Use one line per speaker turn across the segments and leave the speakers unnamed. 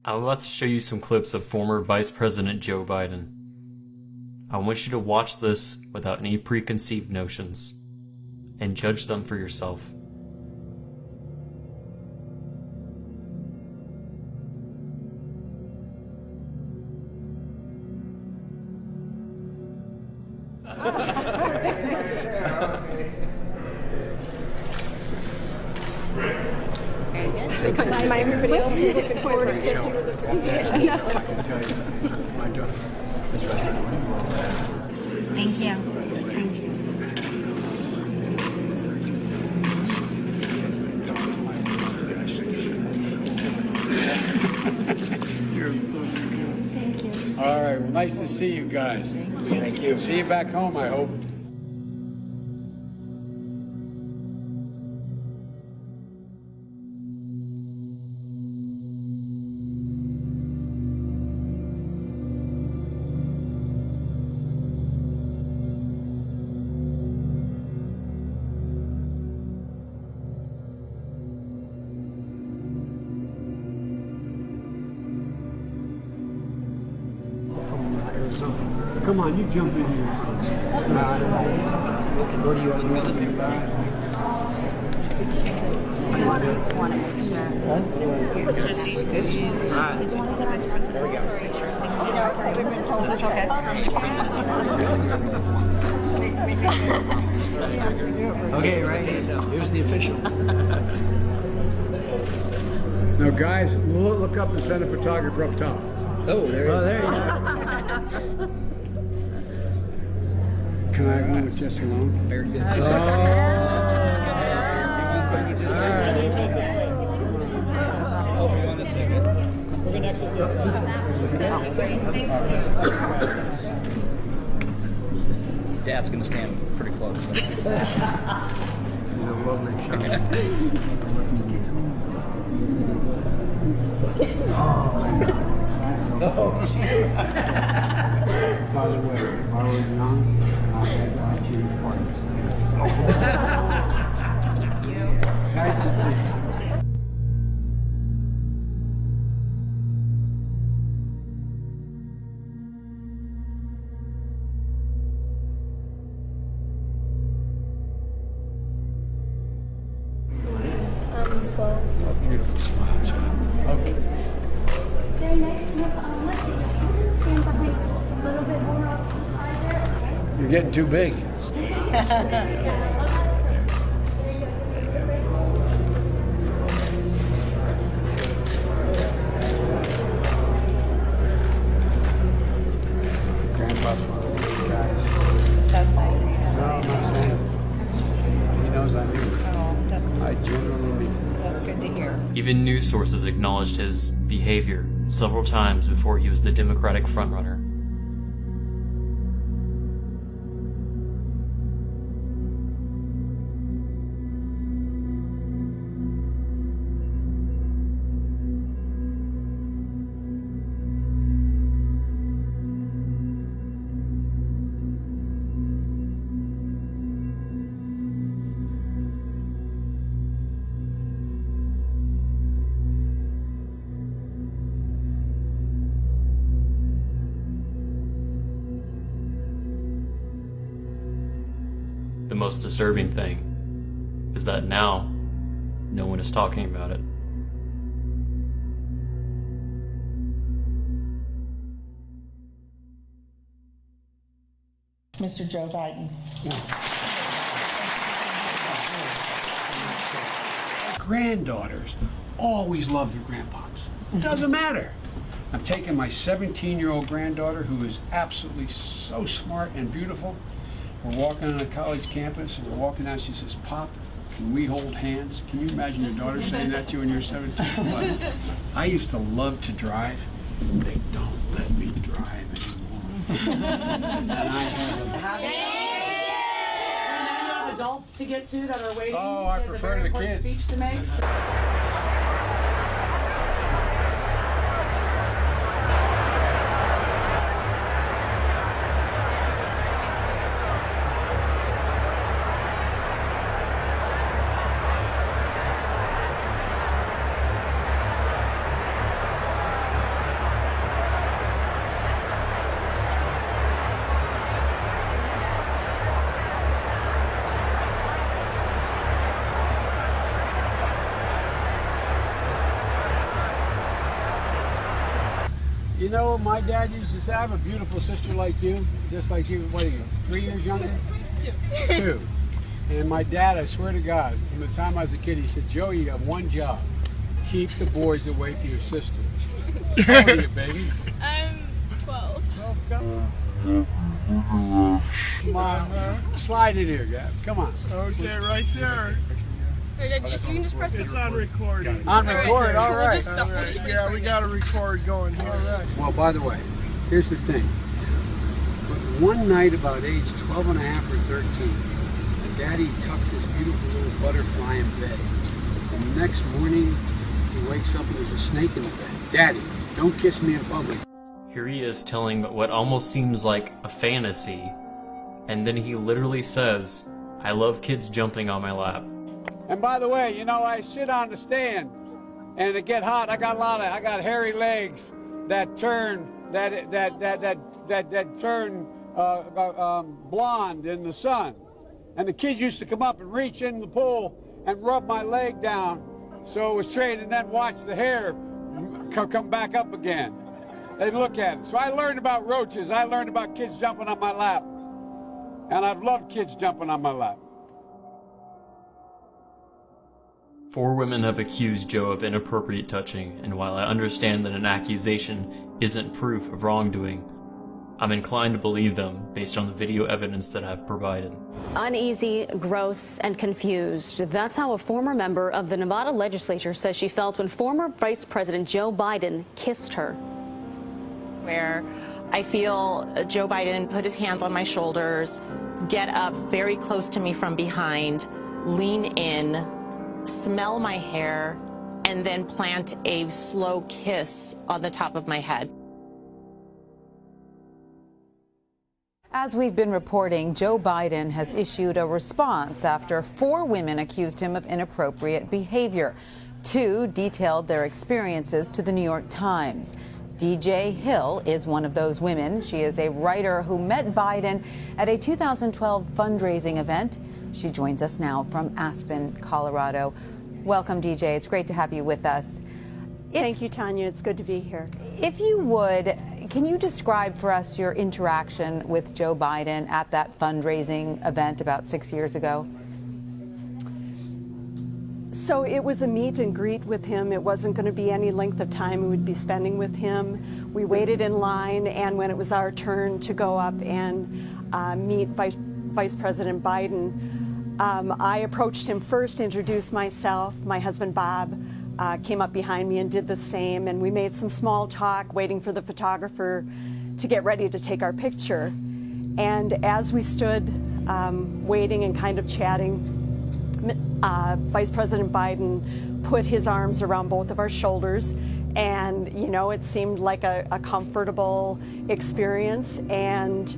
I'm about to show you some clips of former Vice President Joe Biden. I want you to watch this without any preconceived notions and judge them for yourself.
Everybody else is looking forward to
Thank you.
All right, well, nice to see you guys. Thank you. See you back home, I hope. Come on, you jump in here. What do you want to do?
Okay, right hand down. Here's the official.
Now, guys, look up and send a photographer up top.
Oh, there he is.
There you go. Can I go with Jess alone?
Very good. Dad's going to stand pretty close. So.
She's a lovely child.
Oh, jeez.
By the way, if I was young, I'd choose parties. Nice to see you. Beautiful smile, child. Okay.
Very nice. Let's stand behind just a little bit more off to the side there.
You're getting too big. Grandpa's one of those guys.
That's nice.
No, I'm not saying. He knows I mean it. I genuinely mean it.
That's good to hear.
Even news sources acknowledged his behavior several times before he was the Democratic frontrunner. The most disturbing thing is that now no one is talking about it.
Mr. Joe Biden.
Granddaughters always love their grandpas. Doesn't matter. I'm taking my 17-year-old granddaughter, who is absolutely so smart and beautiful. We're walking on a college campus, and we're walking out. She says, "Pop, can we hold hands?" Can you imagine your daughter saying that to you when you're 17? But I used to love to drive. They don't let me drive anymore. And I have
Adults to get to that are waiting.
Oh, I prefer the kids.
Speech to make.
You know, my dad used to say, I have a beautiful sister like you, just like you. What are you, 3 years younger? Two. And my dad, I swear to God, from the time I was a kid, he said, Joe, you have one job. Keep the boys away from your sister. How old are you, baby?
I'm 12.
Come on, slide in here, Gab. Come on.
Okay, right there.
You can just press the
It's on recording.
On record, all
We'll
right.
just stop. We'll just freeze
Yeah,
frame
we
it.
got a record going here. All right.
Well, by the way, here's the thing. But one night about age 12 and a half or 13, my daddy tucks this beautiful little butterfly in bed. And the next morning, he wakes up and there's a snake in the bed. Daddy, don't kiss me in public.
Here he is telling what almost seems like a fantasy, and then he literally says, I love kids jumping on my lap.
And by the way, you know, I sit on the stand and it get hot. I got hairy legs that turn blonde in the sun. And the kids used to come up and reach in the pool and rub my leg down so it was straight, and then watch the hair come back up again. They'd look at it. So I learned about roaches. I learned about kids jumping on my lap. And I've loved kids jumping on my lap.
4 women have accused Joe of inappropriate touching, and while I understand that an accusation isn't proof of wrongdoing, I'm inclined to believe them based on the video evidence that I've provided.
Uneasy, gross, and confused. That's how a former member of the Nevada legislature says she felt when former Vice President Joe Biden kissed her.
Where I feel Joe Biden put his hands on my shoulders, get up very close to me from behind, lean in, smell my hair, and then plant a slow kiss on the top of my head.
As we've been reporting, Joe Biden has issued a response after 4 women accused him of inappropriate behavior. 2 detailed their experiences to the New York Times. DJ Hill is one of those women. She is a writer who met Biden at a 2012 fundraising event. She joins us now from Aspen, Colorado. Welcome, DJ. It's great to have you with us.
Thank you, Tanya. It's good to be here.
If you would, can you describe for us your interaction with Joe Biden at that fundraising event about 6 years ago?
So it was a meet and greet with him. It wasn't going to be any length of time we would be spending with him. We waited in line, and when it was our turn to go up and meet Vice President Biden, I approached him first, introduced myself. My husband, Bob, came up behind me and did the same, and we made some small talk, waiting for the photographer to get ready to take our picture. And as we stood waiting and kind of chatting, Vice President Biden put his arms around both of our shoulders, and you know, it seemed like a comfortable experience. And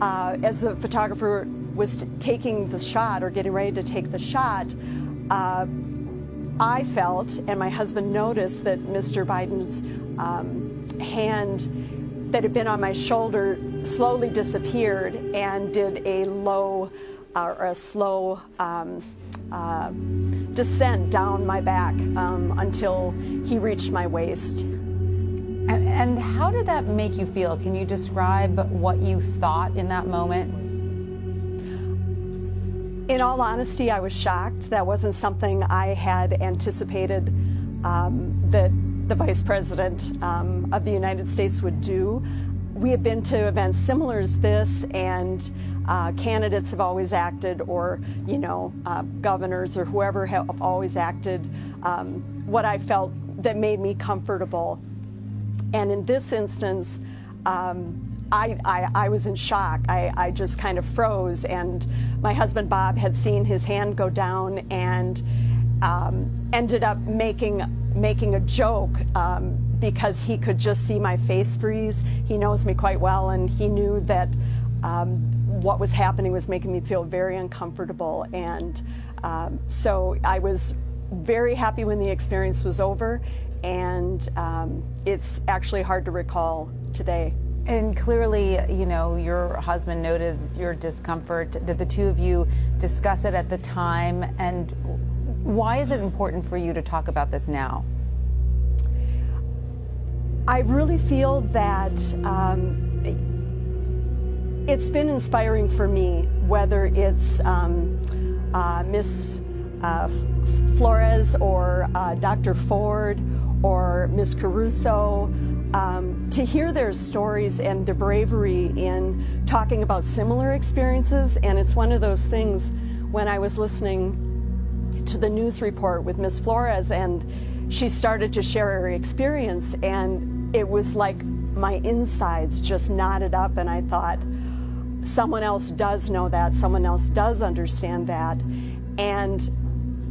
as the photographer was taking the shot, or getting ready to take the shot, I felt, and my husband noticed, that Mr. Biden's hand that had been on my shoulder slowly disappeared and did a low or a slow descent down my back until he reached my waist.
And how did that make you feel? Can you describe what you thought in that moment?
In all honesty, I was shocked. That wasn't something I had anticipated that the Vice President of the United States would do. We have been to events similar as this, and candidates have always acted, or you know, governors or whoever have always acted what I felt that made me comfortable. And in this instance, I was in shock. I just kind of froze, and my husband Bob had seen his hand go down and ended up making a joke because he could just see my face freeze. He knows me quite well, and he knew that what was happening was making me feel very uncomfortable. And so I was very happy when the experience was over, and it's actually hard to recall today.
And clearly, you know, your husband noted your discomfort. Did the two of you discuss it at the time? And why is it important for you to talk about this now?
I really feel that it's been inspiring for me, whether it's Miss Flores or Dr. Ford or Miss Caruso, to hear their stories and their bravery in talking about similar experiences. And it's one of those things, when I was listening to the news report with Miss Flores and she started to share her experience, and it was like my insides just knotted up, and I thought, someone else does know that, someone else does understand that. And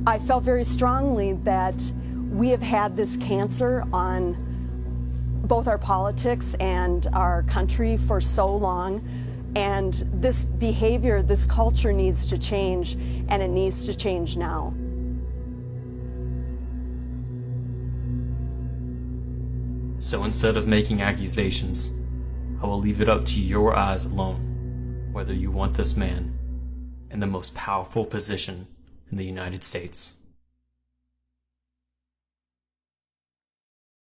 I felt very strongly that we have had this cancer on both our politics and our country for so long, and this behavior, this culture needs to change, and it needs to change now.
So instead of making accusations, I will leave it up to your eyes alone whether you want this man in the most powerful position in the United States.